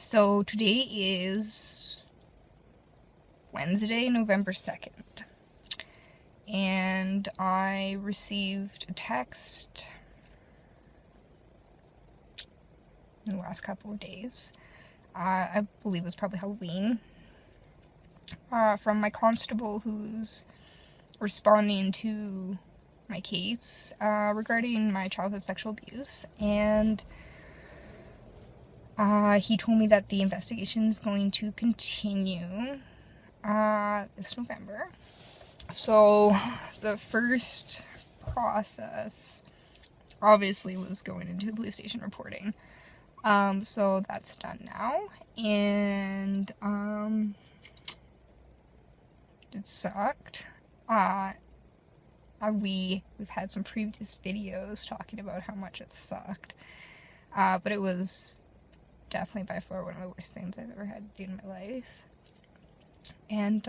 So today is Wednesday, November 2nd, and I received a text in the last couple of days. I believe it was probably Halloween, from my constable who's responding to my case regarding my childhood sexual abuse, and he told me that the investigation is going to continue this November. So the first process obviously was going into the police station reporting. So that's done now, and it sucked. We've had some previous videos talking about how much it sucked, but it was definitely by far one of the worst things I've ever had to do in my life. And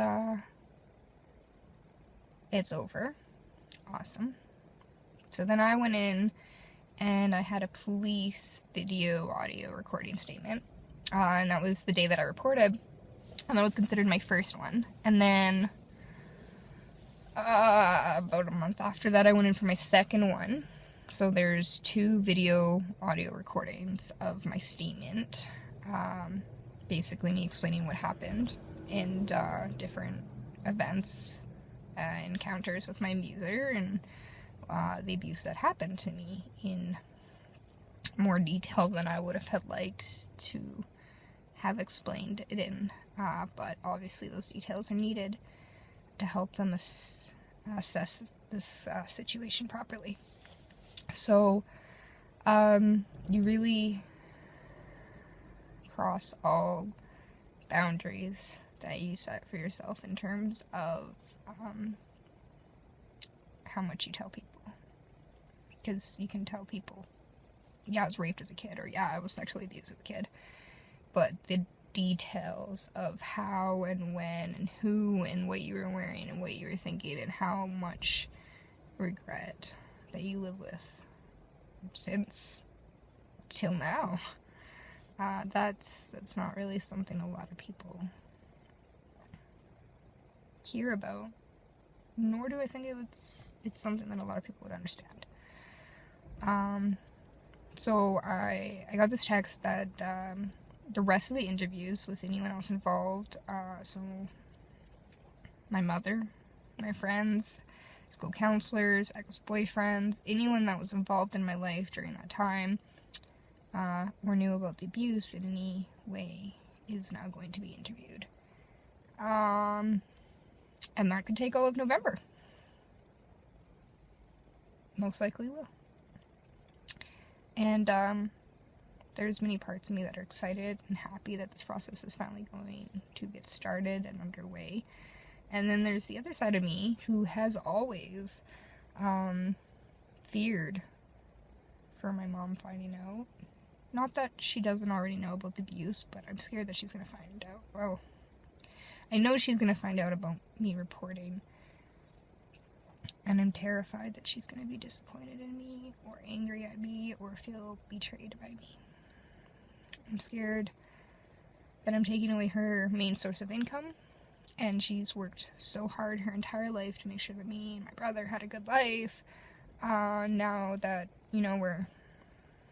it's over. Awesome. So then I went in and I had a police video audio recording statement, and that was the day that I reported, and that was considered my first one. And then about a month after that I went in for my second one. So there's 2 video audio recordings of my statement, basically me explaining what happened and different events, encounters with my abuser, and the abuse that happened to me in more detail than I would have had liked to have explained it in, but obviously those details are needed to help them assess this situation properly. So you really cross all boundaries that you set for yourself in terms of how much you tell people. Because you can tell people, yeah, I was raped as a kid, or yeah, I was sexually abused as a kid. But the details of how and when and who and what you were wearing and what you were thinking and how much regret that you live with since till now, that's not really something a lot of people hear about, nor do I think it's something that a lot of people would understand. So I got this text that the rest of the interviews with anyone else involved, so my mother, my friends, school counselors, ex-boyfriends, anyone that was involved in my life during that time, or knew about the abuse in any way, is now going to be interviewed. And that could take all of November. Most likely will. And there's many parts of me that are excited and happy that this process is finally going to get started and underway. And then there's the other side of me who has always feared for my mom finding out. Not that she doesn't already know about the abuse, but I'm scared that she's going to find out. Well, I know she's going to find out about me reporting. And I'm terrified that she's going to be disappointed in me, or angry at me, or feel betrayed by me. I'm scared that I'm taking away her main source of income, and she's worked so hard her entire life to make sure that me and my brother had a good life. Now that,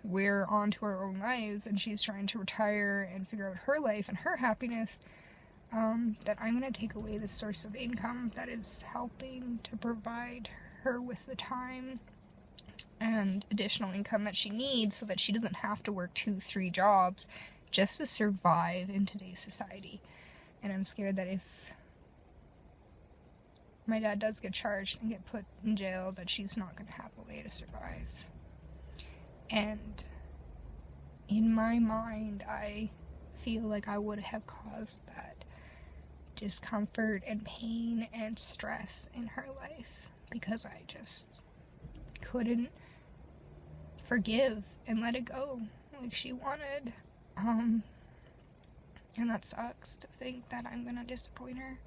we're on to our own lives, and she's trying to retire and figure out her life and her happiness, that I'm going to take away the source of income that is helping to provide her with the time and additional income that she needs so that she doesn't have to work 2-3 jobs just to survive in today's society. And I'm scared that if my dad does get charged and get put in jail, that she's not going to have a way to survive. And in my mind, I feel like I would have caused that discomfort and pain and stress in her life because I just couldn't forgive and let it go like she wanted. And that sucks to think that I'm gonna disappoint her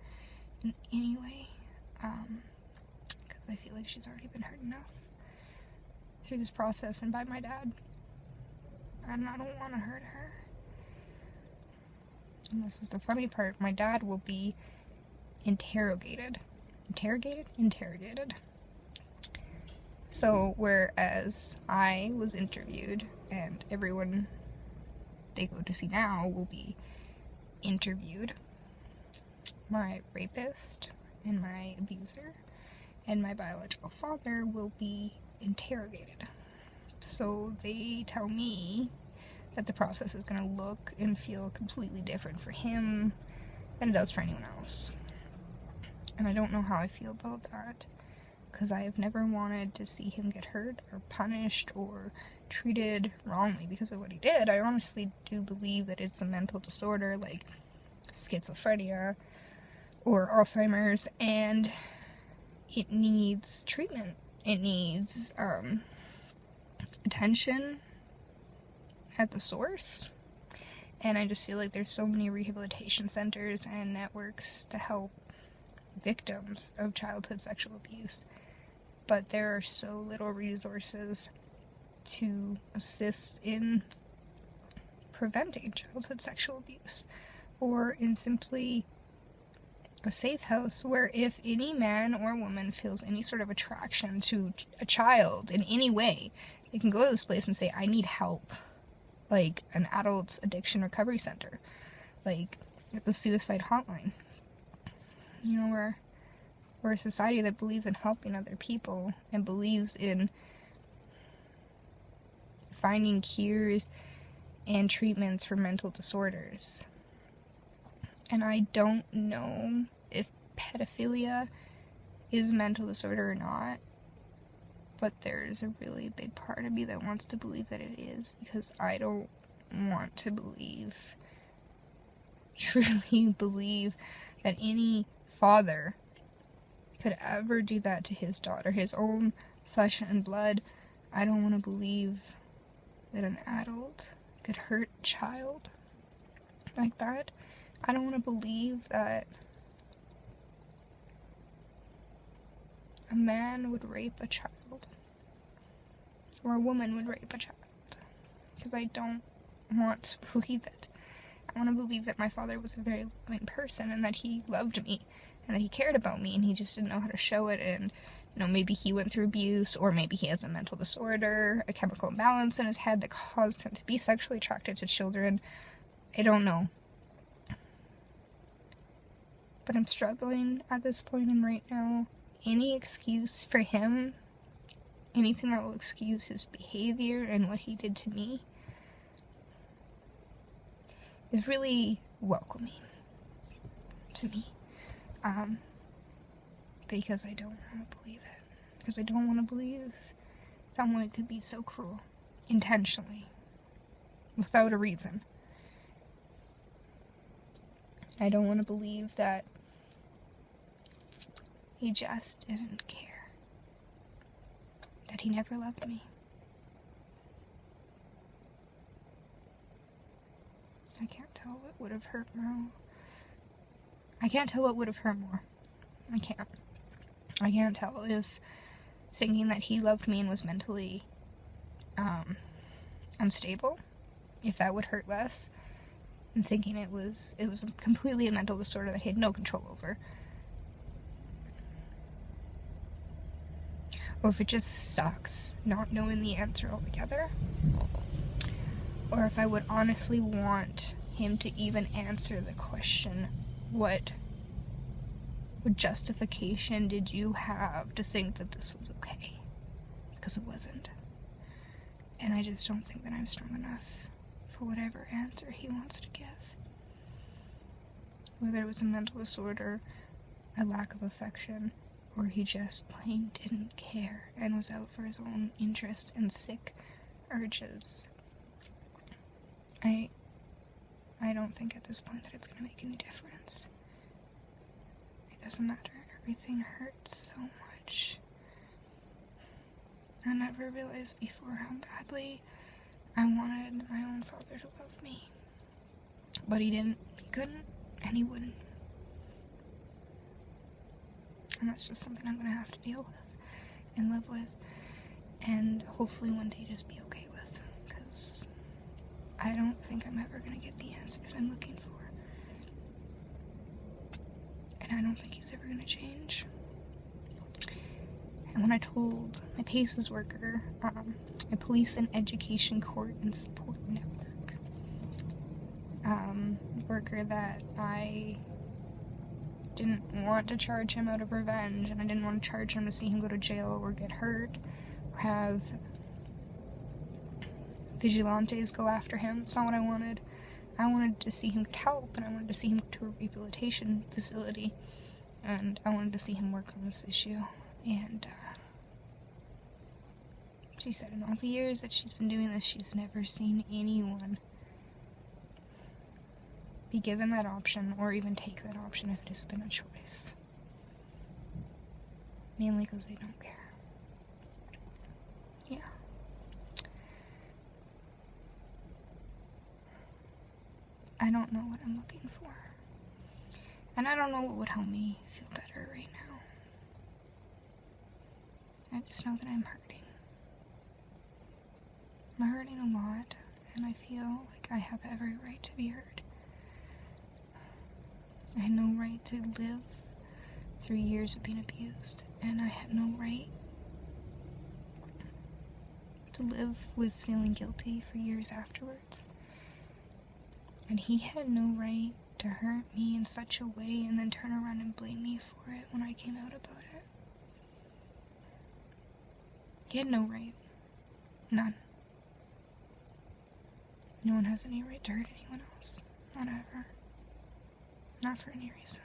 in any way, because I feel like she's already been hurt enough through this process and by my dad, and I don't want to hurt her. And this is the funny part, my dad will be interrogated. Interrogated. So, whereas I was interviewed and everyone they go to see now will be interviewed, my rapist and my abuser and my biological father will be interrogated. So they tell me that the process is going to look and feel completely different for him than it does for anyone else. And I don't know how I feel about that, because I have never wanted to see him get hurt or punished or treated wrongly because of what he did. I honestly do believe that it's a mental disorder like schizophrenia or Alzheimer's, and it needs treatment. It needs attention at the source. And I just feel like there's so many rehabilitation centers and networks to help victims of childhood sexual abuse, but there are so little resources to assist in preventing childhood sexual abuse, or in simply a safe house where if any man or woman feels any sort of attraction to a child in any way, they can go to this place and say, I need help. Like an adult addiction recovery center, like the suicide hotline. You know, we're a society that believes in helping other people and believes in finding cures and treatments for mental disorders. And I don't know if pedophilia is a mental disorder or not, but there's a really big part of me that wants to believe that it is, because I don't want to truly believe that any father could ever do that to his daughter, his own flesh and blood. I don't want to believe that an adult could hurt a child like that. I don't want to believe that a man would rape a child, or a woman would rape a child, because I don't want to believe it. I want to believe that my father was a very loving person, and that he loved me, and that he cared about me, and he just didn't know how to show it. And maybe he went through abuse, or maybe he has a mental disorder, a chemical imbalance in his head that caused him to be sexually attracted to children. I don't know. But I'm struggling at this point, and right now, any excuse for him, anything that will excuse his behavior and what he did to me, is really welcoming to me. Because I don't want to believe it. Because I don't want to believe someone could be so cruel, intentionally, without a reason. I don't want to believe that he just didn't care. That he never loved me. I can't tell what would have hurt more. I can't tell what would have hurt more. I can't tell if thinking that he loved me and was mentally unstable, if that would hurt less, and thinking it was completely a mental disorder that he had no control over, or if it just sucks not knowing the answer altogether, or if I would honestly want him to even answer the question, what justification did you have to think that this was okay? Because it wasn't. And I just don't think that I'm strong enough for whatever answer he wants to give. Whether it was a mental disorder, a lack of affection, or he just plain didn't care and was out for his own interest and sick urges. I don't think at this point that it's going to make any difference. It doesn't matter. Everything hurts so much. I never realized before how badly I wanted my own father to love me. But he didn't. He couldn't, and he wouldn't. And that's just something I'm going to have to deal with and live with, and hopefully one day just be okay with, because I don't think I'm ever going to get the answers I'm looking for. And I don't think he's ever going to change. And when I told my PACES worker, my Police and Education Court and Support Network worker, that I didn't want to charge him out of revenge, and I didn't want to charge him to see him go to jail or get hurt or have vigilantes go after him. It's not what I wanted. I wanted to see him get help, and I wanted to see him go to a rehabilitation facility, and I wanted to see him work on this issue. And she said in all the years that she's been doing this, she's never seen anyone be given that option or even take that option if it has been a choice. Mainly because they don't care. Yeah. I don't know what I'm looking for. And I don't know what would help me feel better right now. I just know that I'm hurting. I'm hurting a lot, and I feel like I have every right to be heard. I had no right to live through years of being abused, and I had no right to live with feeling guilty for years afterwards. And he had no right to hurt me in such a way and then turn around and blame me for it when I came out about it. He had no right. None. No one has any right to hurt anyone else. Not ever. Not for any reason.